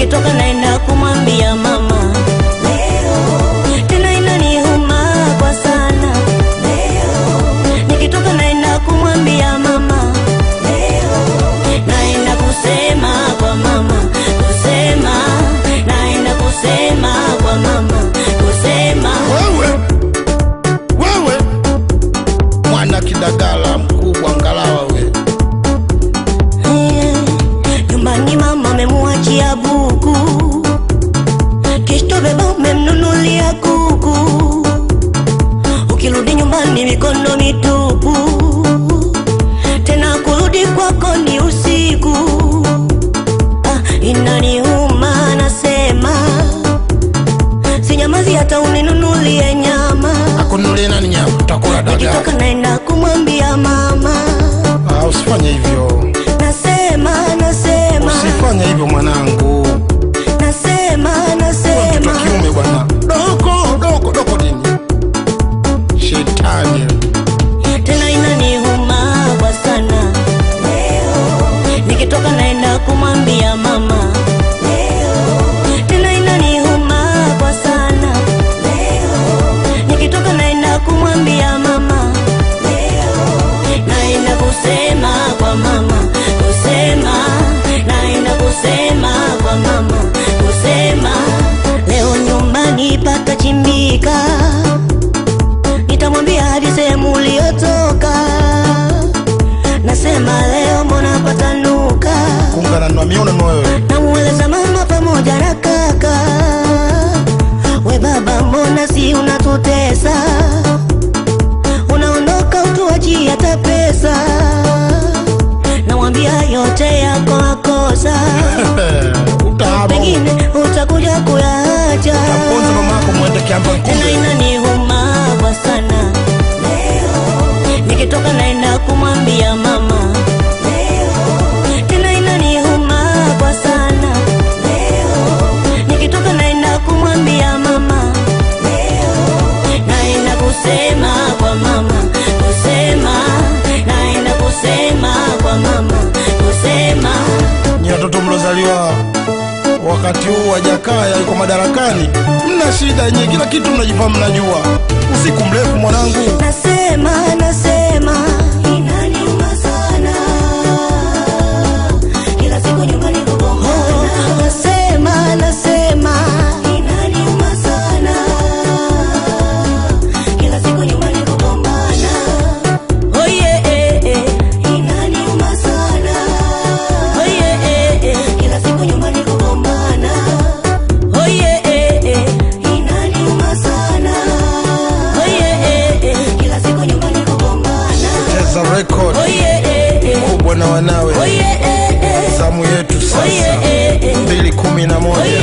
nikitoka naenda kumwambia mama. Tena inaniuma kwa sana. Nikitoka naenda kumwambia mama. Naenda kusema kwa mama, kusema, naenda kusema kwa mama, kusema. Wewe mwana kidagala mkubwa ngalawa we. Nyumbani mama memuachia buku, Kishto beba memnunulia kuku. Ukirudi nyumbani mikono mitupu, tena kurudi kwako ni usiku. Inaniuma nasema, sinyamazi hata uninunulie nyama. Akununulie nani nyama? Utakula dagaa. Nikitoka naenda kumwambia mama. Usifanye hivyo. Nasema usifanye hivyo mwanangu. Nasema mtoto kiume bwana. Doko nini? Shetani. Tena inaniuma kwa sana. Nikitoka naenda kumwambia mama. Tena inaniuma kwa sana. Nikitoka naenda kumwambia mama. Naenda kusema kwa mama, kusema, naenda kusema kwa mama, kusema. Leo nyumbani patachimbika, nitamwambia hadi sehemu uliotoka. Nasema leo mbona patanuka, Kungana na miona wewe. namueleza mama pamoja na kaka. We baba mbona si unatutesa, unaondoka utuachie hata pesa. Nawambia yote yako makosa, pengine utakuja kuyaacha. Taponza mamako mwende kiamba Tena nkumbe. inaniuma kwa sana. Nikitoka naenda kumwambia mama. Tena inaniuma kwa sana. Nikitoka naenda kumwambia mama. Naenda kusema kwa mama, kusema, naenda kusema kwa mama, kusema. Ni watoto mlozaliwa wakati huu wa Jakaya yuko madarakani, mna shida yenyewe, kila kitu mnajipa mnajua. Usiku mrefu mwanangu. Nasema inaniuma sana. Kila siku nyumbani kugombana. Nasema inaniuma sana. Kila siku nyumbani kugombana. Oh yeah, inaniuma sana. Oh yeah, kila siku nyumbani kugombana. Oh yeah, inaniuma sana. Oh yeah, kila siku nyumbani kugombana. Cheza record. Oh yeah, kubwa na wanawe. oh yeah, zamu yetu sasa. oh yeah, 2:11.